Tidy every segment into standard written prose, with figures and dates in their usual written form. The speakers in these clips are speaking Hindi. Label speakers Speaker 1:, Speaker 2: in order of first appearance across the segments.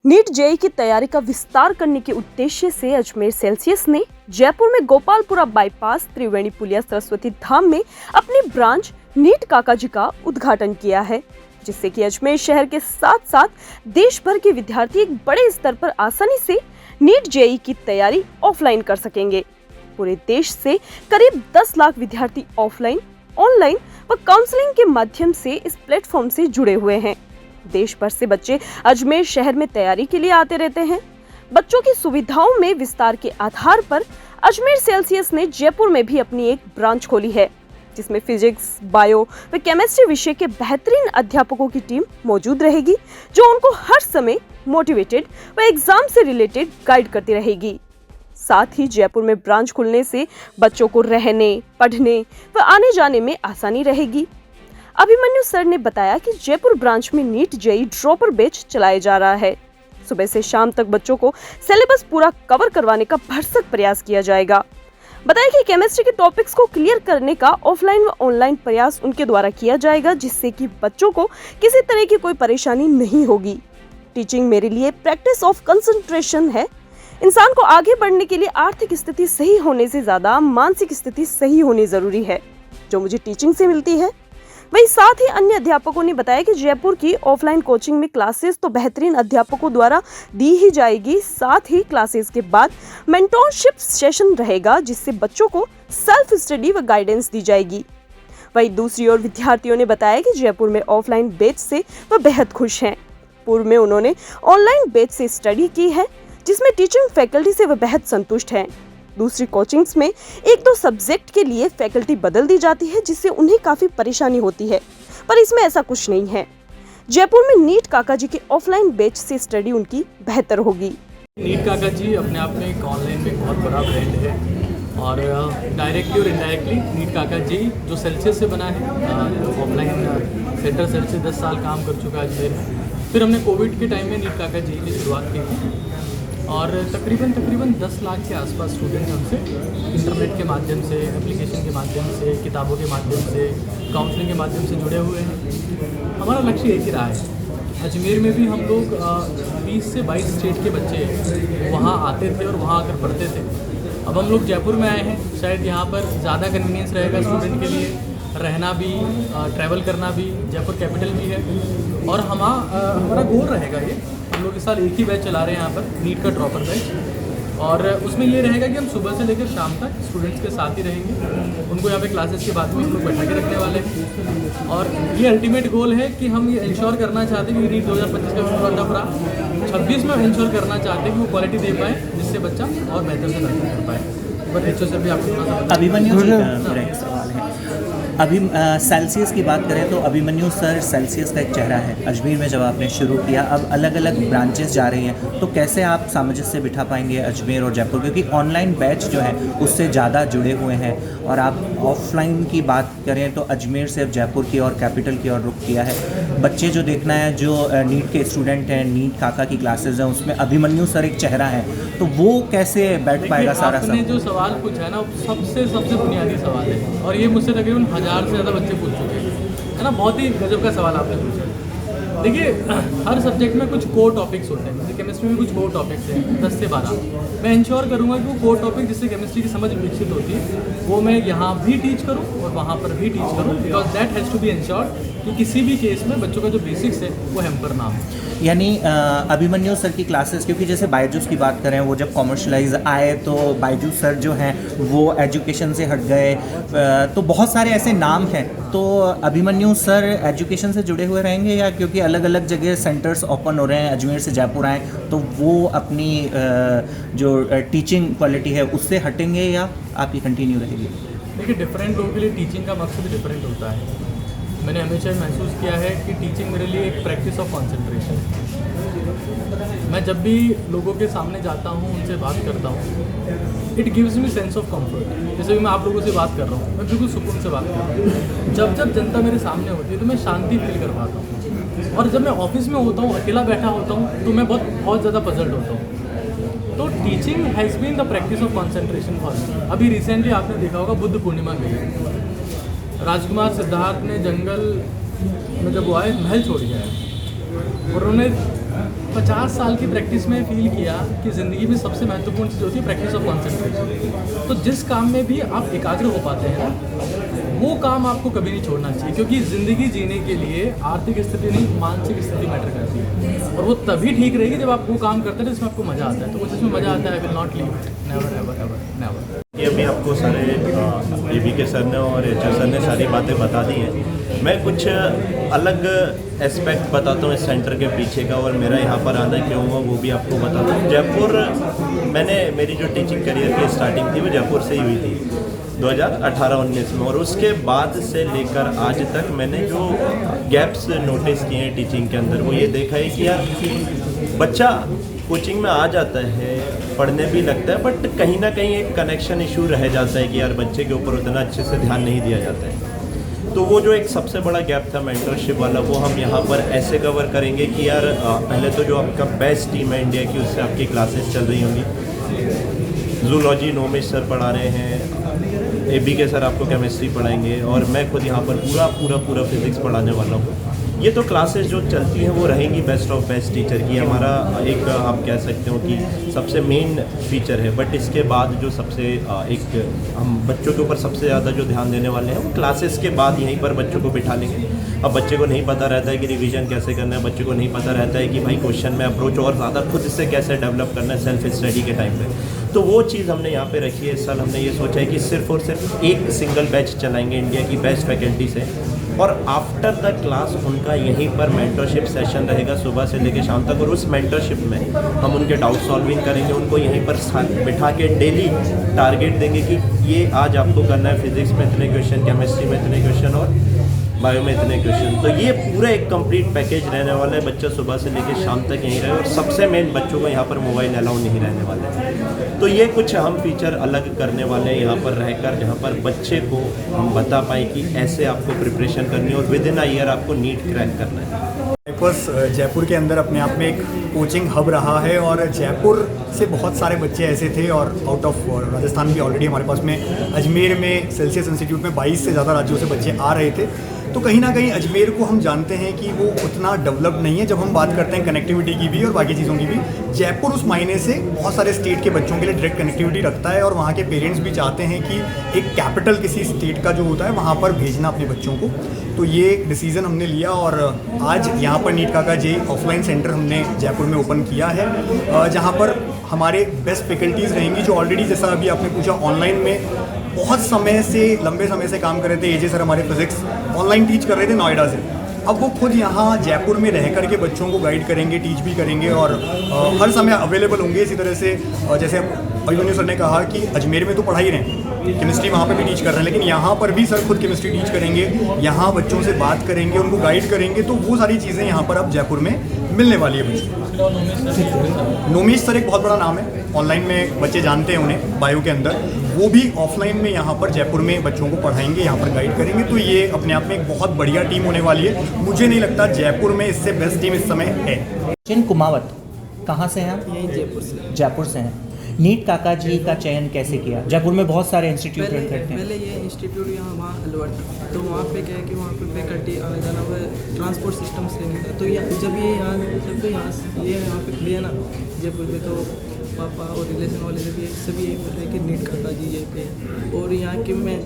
Speaker 1: नीट जेईई की तैयारी का विस्तार करने के उद्देश्य से अजमेर सेल्सियस ने जयपुर में गोपालपुरा बाईपास त्रिवेणी पुलिया सरस्वती धाम में अपनी ब्रांच नीट काकाजी का उद्घाटन किया है, जिससे कि अजमेर शहर के साथ साथ देश भर के विद्यार्थी एक बड़े स्तर पर आसानी से नीट जेईई की तैयारी ऑफलाइन कर सकेंगे। पूरे देश से करीब 10 लाख विद्यार्थी ऑफलाइन, ऑनलाइन व काउंसलिंग के माध्यम से इस प्लेटफॉर्म से जुड़े हुए हैं। देश भर से बच्चे अजमेर शहर में तैयारी के लिए आते रहते हैं। बच्चों की सुविधाओं में विस्तार के आधार पर अजमेर सेल्सियस ने जयपुर में भी अपनी एक ब्रांच खोली है, जिसमें फिजिक्स, बायो व केमिस्ट्री विषय के बेहतरीन अध्यापकों की टीम मौजूद रहेगी, जो उनको हर समय मोटिवेटेड व एग्जाम से रिलेटेड गाइड करती रहेगी। साथ ही जयपुर में ब्रांच खुलने से बच्चों को रहने, पढ़ने व आने जाने में आसानी रहेगी। अभिमन्यु सर ने बताया कि जयपुर ब्रांच में नीट जेईई ड्रॉपर बैच चलाया जा रहा है। सुबह से शाम तक बच्चों को सिलेबस पूरा कवर करवाने का भरसक प्रयास किया जाएगा। बताया कि केमिस्ट्री के टॉपिक्स को क्लियर करने का ऑफलाइन व ऑनलाइन प्रयास उनके द्वारा किया जाएगा, जिससे कि बच्चों को किसी तरह की कोई परेशानी नहीं होगी। टीचिंग मेरे लिए प्रैक्टिस ऑफ कंसंट्रेशन है। इंसान को आगे बढ़ने के लिए आर्थिक स्थिति सही होने से ज्यादा मानसिक स्थिति सही होनी जरूरी है, जो मुझे टीचिंग से मिलती है। वहीं साथ ही अन्य अध्यापकों ने बताया कि जयपुर की ऑफलाइन कोचिंग में क्लासेस तो बेहतरीन अध्यापकों द्वारा दी ही जाएगी, साथ ही क्लासेस के बाद मेंटोरशिप सेशन रहेगा, जिससे बच्चों को सेल्फ स्टडी व गाइडेंस दी जाएगी। वहीं दूसरी ओर विद्यार्थियों ने बताया कि जयपुर में ऑफलाइन बैच से वह बेहद खुश हैं। पूर्व में उन्होंने ऑनलाइन बैच से स्टडी की है, जिसमें टीचिंग फैकल्टी से वह बेहद संतुष्ट हैं। दूसरी कोचिंग्स में 1-2 सब्जेक्ट के लिए फैकल्टी बदल दी जाती है, जिससे उन्हें काफी परेशानी होती है, पर इसमें ऐसा कुछ नहीं है। जयपुर में नीट काकाजी के ऑफलाइन बैच से स्टडी उनकी बेहतर होगी।
Speaker 2: नीट काकाजी अपने आप में एक ऑनलाइन में बहुत बड़ा ब्रांड है और डायरेक्टली और इनडायरेक्टली नीट काकाजी जो सेल्सियस से बना है, ऑफलाइन सेंटर सेल्सियस 10 साल काम कर चुका है अजमेर। फिर हमने कोविड के टाइम में नीट काकाजी की शुरुआत की थी और तकरीबन 10 लाख के आसपास स्टूडेंट हमसे इंटरनेट के माध्यम से, एप्लीकेशन के माध्यम से, किताबों के माध्यम से, काउंसलिंग के माध्यम से जुड़े हुए हैं। हमारा लक्ष्य एक ही रहा है। अजमेर में भी हम लोग 20 से 22 स्टेट के बच्चे वहाँ आते थे और वहाँ आकर पढ़ते थे। अब हम लोग जयपुर में आए हैं, शायद यहाँ पर ज़्यादा कन्वीनियंस रहेगा स्टूडेंट के लिए, रहना भी, ट्रैवल करना भी, जयपुर कैपिटल भी है और हमारा गोल रहेगा ये। हम लोग इस साल एक ही बैच चला रहे हैं यहाँ पर, नीट का ड्रॉपर बैच, और उसमें ये रहेगा कि हम सुबह से लेकर शाम तक स्टूडेंट्स के साथ ही रहेंगे। उनको यहाँ पे क्लासेस के बाद में हम लोग बैठा के रखने वाले हैं और ये अल्टीमेट गोल है कि हम ये इंश्योर करना चाहते हैं कि नीट 2025 का शुरू होता पूरा 26 में इंश्योर करना चाहते हैं कि वो क्वालिटी दे पाए, जिससे बच्चा और बेहतर से बेहतर कर पाए। बट एचओ से भी आपको
Speaker 3: अभिमन्यु सवाल है। अभी सेल्सियस की बात करें तो अभिमन्यु सर सेल्सियस का एक चेहरा है। अजमेर में जब आपने शुरू किया, अब अलग अलग ब्रांचेस जा रही हैं, तो कैसे आप सामंजस्य बिठा पाएंगे अजमेर और जयपुर, क्योंकि ऑनलाइन बैच जो है उससे ज़्यादा जुड़े हुए हैं, और आप ऑफलाइन की बात करें तो अजमेर से अब जयपुर की और कैपिटल की ओर रुख किया है। बच्चे जो देखना है, जो नीट के स्टूडेंट हैं, नीट काका की क्लासेज हैं, उसमें अभिमन्यु सर एक चेहरा है, तो वो कैसे बैठ पाएगा सारा सब?
Speaker 2: जो सवाल पूछा है ना, सबसे बुनियादी सवाल है और ये मुझसे तकरीबन 1000 से ज़्यादा बच्चे पूछ चुके हैं, है ना। बहुत ही गजब का सवाल आपने पूछा। देखिए, हर सब्जेक्ट में कुछ कोर टॉपिक्स होते हैं, जैसे केमिस्ट्री में कुछ कोर टॉपिक्स हैं 10 से 12। मैं इंश्योर करूँगा कि वो कोर टॉपिक जिससे केमिस्ट्री की समझ विकसित होती है, वो मैं यहाँ भी टीच करूँ और वहाँ पर भी टीच करूँ, because that has to be ensured कि किसी भी केस में बच्चों का जो बेसिक्स है वो हैम्पर ना हो।
Speaker 3: यानी अभिमन्यु सर की क्लासेस, क्योंकि जैसे बायजूस की बात करें, वो जब कॉमर्शलाइज आए तो बायजूस सर जो हैं वो एजुकेशन से हट गए, तो बहुत सारे ऐसे नाम हैं। तो अभिमन्यु सर एजुकेशन से जुड़े हुए रहेंगे, या क्योंकि अलग अलग जगह सेंटर्स ओपन हो रहे हैं, अजमेर से जयपुर आए, तो वो अपनी जो टीचिंग क्वालिटी है उससे हटेंगे या आपकी कंटिन्यू रहेगी?
Speaker 2: देखिए, डिफरेंट लोगों के लिए टीचिंग का मकसद डिफरेंट होता है। मैंने हमेशा महसूस किया है कि टीचिंग मेरे लिए एक प्रैक्टिस ऑफ कंसंट्रेशन है। मैं जब भी लोगों के सामने जाता हूँ, उनसे बात करता हूँ, it gives me sense of comfort. जैसे भी मैं आप लोगों से बात कर रहा हूँ, मैं बिल्कुल सुकून से बात कर रहा हूँ। जब जनता मेरे सामने होती है तो मैं शांति फील कर पाता हूँ, और जब मैं ऑफिस में होता हूँ, अकेला बैठा होता हूँ, तो मैं बहुत ज़्यादा पजल्ड होता हूँ। तो teaching has been the practice of concentration for me. अभी रिसेंटली आपने देखा होगा, बुद्ध पूर्णिमा गई, राजकुमार सिद्धार्थ ने जंगल में जब वो आए, महल छोड़ गया है और उन्होंने 50 साल की प्रैक्टिस में फील किया कि ज़िंदगी में सबसे महत्वपूर्ण चीज़ होती है प्रैक्टिस ऑफ कॉन्सेंट्रेशन। तो जिस काम में भी आप एकाग्र हो पाते हैं ना, वो काम आपको कभी नहीं छोड़ना चाहिए, क्योंकि ज़िंदगी जीने के लिए आर्थिक स्थिति नहीं, मानसिक स्थिति मैटर करती है। और वो तभी ठीक रहेगी जब आप वो काम करते हैं जिसमें आपको मज़ा आता है। तो जिसमें मज़ा आता है, I will not leave it, never ever ever never.
Speaker 4: ये अभी आपको सारे एबी के सर ने और एचआर सर ने सारी बातें बता दी हैं। मैं कुछ अलग एस्पेक्ट बताता हूँ इस सेंटर के पीछे का, और मेरा यहाँ पर आना क्यों हुआ वो भी आपको बताता हूँ। जयपुर, मेरी जो टीचिंग करियर की स्टार्टिंग थी वो जयपुर से ही हुई थी 2018-19 में, और उसके बाद से लेकर आज तक मैंने जो गैप्स नोटिस किए हैं टीचिंग के अंदर, वो ये देखा है कि यार बच्चा कोचिंग में आ जाता है, पढ़ने भी लगता है, बट कहीं ना कहीं एक कनेक्शन इशू रह जाता है कि यार बच्चे के ऊपर उतना अच्छे से ध्यान नहीं दिया जाता है। तो वो जो एक सबसे बड़ा गैप था मेंटरशिप वाला, वो हम यहाँ पर ऐसे कवर करेंगे कि यार पहले तो जो आपका बेस्ट टीम है इंडिया की, उससे आपकी क्लासेस चल रही होंगी। जूलॉजी नोमेश सर पढ़ा रहे हैं, एबी के सर आपको केमिस्ट्री पढ़ाएंगे, और मैं खुद यहाँ पर पूरा फिजिक्स पढ़ाने वाला हूँ। ये तो क्लासेस जो चलती हैं वो रहेंगी बेस्ट ऑफ बेस्ट टीचर की, हमारा एक आप कह सकते हो कि सबसे मेन फीचर है। बट इसके बाद जो सबसे एक हम बच्चों के ऊपर सबसे ज़्यादा जो ध्यान देने वाले हैं वो क्लासेस के बाद यहीं पर बच्चों को बिठा लेंगे। अब बच्चे को नहीं पता रहता है कि रिवीजन कैसे करना है, बच्चे को नहीं पता रहता है कि भाई क्वेश्चन में अप्रोच और ज़्यादा खुद से कैसे डेवलप करना है सेल्फ स्टडी के टाइम पे। तो वो चीज़ हमने यहाँ पे रखी है। इस साल हमने ये सोचा है कि सिर्फ और सिर्फ एक सिंगल बैच चलाएंगे इंडिया की बेस्ट फैकल्टी से, और आफ्टर द क्लास उनका यहीं पर मेंटरशिप सेशन रहेगा सुबह से लेकर शाम तक। और उस मेंटरशिप में हम उनके डाउट सॉल्विंग करेंगे, उनको यहीं पर बिठा के डेली टारगेट देंगे कि ये आज आपको करना है फिजिक्स में इतने क्वेश्चन, केमिस्ट्री में इतने क्वेश्चन और बायो में इतने क्वेश्चन। तो ये पूरा एक कंप्लीट पैकेज रहने वाला है। बच्चा सुबह से लेकर शाम तक यहीं रहे, और सबसे मेन बच्चों को यहाँ पर मोबाइल अलाउ नहीं रहने वाले हैं। तो ये कुछ हम फीचर अलग करने वाले हैं यहाँ पर रहकर, जहाँ पर बच्चे को हम बता पाएँ कि ऐसे आपको प्रिपरेशन करनी है और विद इन अ ईयर आपको नीट क्रैक करना है।
Speaker 5: बस जयपुर के अंदर अपने आप में एक कोचिंग हब रहा है, और जयपुर से बहुत सारे बच्चे ऐसे थे, और आउट ऑफ राजस्थान भी ऑलरेडी हमारे पास में अजमेर में सेल्सियस इंस्टीट्यूट में 22 से ज़्यादा राज्यों से बच्चे आ रहे थे। तो कहीं ना कहीं अजमेर को हम जानते हैं कि वो उतना डेवलप नहीं है जब हम बात करते हैं कनेक्टिविटी की भी और बाकी चीज़ों की भी। जयपुर उस मायने से बहुत सारे स्टेट के बच्चों के लिए डायरेक्ट कनेक्टिविटी रखता है, और वहाँ के पेरेंट्स भी चाहते हैं कि एक कैपिटल किसी स्टेट का जो होता है वहाँ पर भेजना अपने बच्चों को। तो ये डिसीज़न हमने लिया, और आज यहाँ पर नीट काका जे ऑफलाइन सेंटर हमने जयपुर में ओपन किया है, जहाँ पर हमारे बेस्ट फैकल्टीज़ रहेंगी जो ऑलरेडी, जैसा अभी आपने पूछा, ऑनलाइन में बहुत समय से, लंबे समय से काम कर रहे थे। एजे सर हमारे फिजिक्स ऑनलाइन टीच कर रहे थे नोएडा से। अब वो खुद यहाँ जयपुर में रह कर के बच्चों को गाइड करेंगे, टीच भी करेंगे, और हर समय अवेलेबल होंगे। इसी तरह से जैसे अभिमन्यु सर ने कहा कि अजमेर में तो पढ़ा ही रहे हैं, केमिस्ट्री वहाँ पे भी टीच कर रहे हैं, लेकिन यहाँ पर भी सर खुद केमिस्ट्री टीच करेंगे, यहाँ बच्चों से बात करेंगे, उनको गाइड करेंगे। तो वो सारी चीज़ें यहाँ पर अब जयपुर में मिलने वाली है बच्चों। नोमेश सर एक बहुत बड़ा नाम है, ऑनलाइन में बच्चे जानते हैं उन्हें बायो के अंदर। वो भी ऑफलाइन में यहाँ पर जयपुर में बच्चों को पढ़ाएंगे, यहाँ पर गाइड करेंगे। तो ये अपने आप में एक बहुत बढ़िया टीम होने वाली है। मुझे नहीं लगता जयपुर में इससे बेस्ट टीम इस समय है।
Speaker 3: चिन कुमावत, कहाँ से हैं आप?
Speaker 6: यही जयपुर से।
Speaker 3: जयपुर से हैं। नीट काका जी का चयन कैसे किया? जयपुर में बहुत सारे इंस्टीट्यूट रन करते हैं।
Speaker 6: पहले ये इंस्टीट्यूट यहाँ वहाँ अलवर था, तो वहाँ पे क्या है कि वहाँ पे फैकल्टी आने जाना हुआ ट्रांसपोर्ट सिस्टम से नहीं था। तो जब ये यहाँ पे लिया ना जयपुर में, तो पापा और रिलेशन वाले सभी यही बोल रहे हैं कि नीट काका जी ये पे। और यहाँ के मैं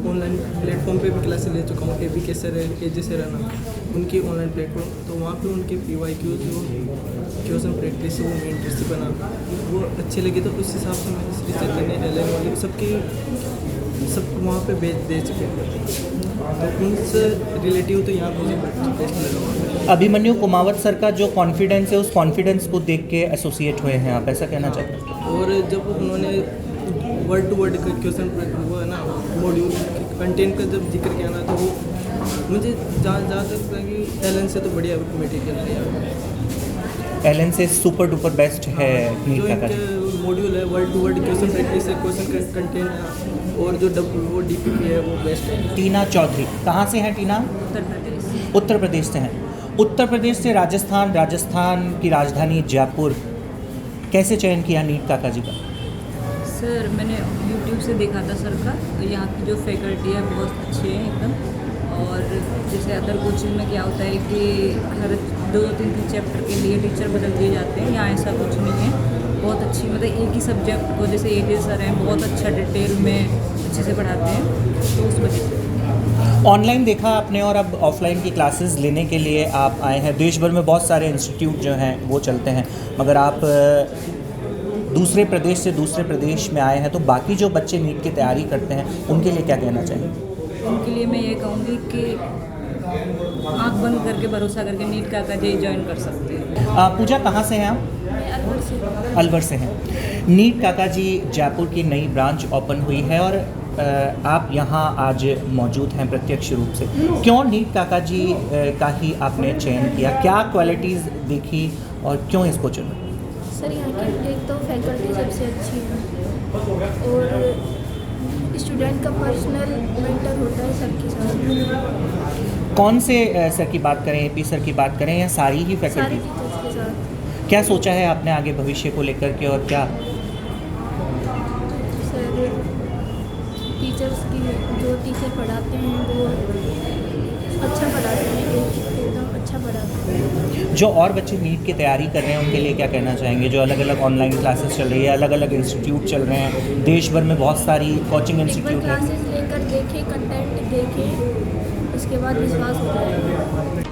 Speaker 6: ऑनलाइन प्लेटफॉर्म पे भी क्लासेस ले चुका हूँ। एबी के सर है, एजे सर है ना, उनकी ऑनलाइन प्लेटफॉर्म, तो वहाँ पे उनके PYQ जो क्वेश्चन प्रैक्टिस वो मैं इंटरेस्ट बना, वो अच्छे लगे। तो उस हिसाब से मैंने श्री चैतन्य LN वाले सब वहाँ पे दे चुके हैं। तो उनसे रिलेटिव तो यहाँ मुझे बेस्ट लगा।
Speaker 3: अभिमन्यु कुमावत सर का जो कॉन्फिडेंस है, उस कॉन्फिडेंस को देख के एसोसिएट हुए हैं आप, ऐसा कहना चाहते हैं?
Speaker 6: और जब उन्होंने वर्ड टू वर्ड का क्वेश्चन वो है ना मॉड्यूल कंटेंट का जब जिक्र किया ना, तो वो मुझे जहाँ तक लगा कि LN से तो बढ़िया मटेरियल है।
Speaker 3: LN से सुपर डुपर बेस्ट है नीट
Speaker 6: जो
Speaker 3: काका जी।
Speaker 6: इनके मॉड्यूल है word to word question practice है, क्वेश्चन कंटेंट है, और जो वो DPP है वो बेस्ट है।
Speaker 3: टीना चौधरी, कहाँ से हैं टीना? उत्तर प्रदेश से हैं। उत्तर प्रदेश से राजस्थान, राजस्थान की राजधानी जयपुर, कैसे चयन किया नीट काका जी का?
Speaker 7: सर मैंने YouTube से देखा था सर का, तो यहाँ की जो फैकल्टी है बहुत अच्छी है एकदम, और जैसे अदर कोचिंग में क्या होता है कि हर 2-3 चैप्टर के लिए टीचर बदल दिए जाते हैं, यहाँ ऐसा कुछ नहीं है। बहुत अच्छी मतलब एक ही सब्जेक्ट को जैसे एजे सर हैं बहुत अच्छा डिटेल में अच्छे से पढ़ाते हैं, तो उस वजह से।
Speaker 3: ऑनलाइन देखा आपने और अब ऑफलाइन की क्लासेस लेने के लिए आप आए हैं। देश भर में बहुत सारे इंस्टीट्यूट जो हैं वो चलते हैं, मगर आप दूसरे प्रदेश से दूसरे प्रदेश में आए हैं, तो बाकी जो बच्चे नीट की तैयारी करते हैं उनके लिए क्या कहना चाहेंगे?
Speaker 7: उनके लिए मैं ये कहूँगी कि आँख बंद करके भरोसा करके नीट काका जी ज्वाइन कर सकते हैं।
Speaker 3: पूजा कहाँ से हैं आप? अलवर से हैं। नीट काका जी जयपुर की नई ब्रांच ओपन हुई है और आप यहाँ आज मौजूद हैं प्रत्यक्ष रूप से। क्यों नीट काका जी का ही आपने चयन किया? क्या क्वालिटीज़ देखी और क्यों इसको चुना?
Speaker 8: सर यहाँ की एक तो फैकल्टी सबसे अच्छी है और स्टूडेंट का पर्सनल मेंटर होता है सबके साथ।
Speaker 3: कौन से सर की बात करें, एपी सर की बात करें या सारी ही
Speaker 8: सारे
Speaker 3: फैकल्टी?
Speaker 8: टीचर्स के साथ।
Speaker 3: क्या सोचा है आपने आगे भविष्य को लेकर के और क्या?
Speaker 8: सर टीचर्स की जो टीचर पढ़ाते हैं वो अच्छा पढ़ाते हैं, एकदम अच्छा पढ़ाते हैं।
Speaker 3: जो और बच्चे नीट की तैयारी कर रहे हैं उनके लिए क्या कहना चाहेंगे? जो अलग अलग ऑनलाइन क्लासेस चल रही है, अलग अलग इंस्टीट्यूट चल रहे हैं, देश भर में बहुत सारी कोचिंग
Speaker 8: एक बार
Speaker 3: इंस्टीट्यूट हैं।
Speaker 8: क्लासेस लेकर देखें, कंटेंट देखें, उसके बाद विश्वास हो जाएगा।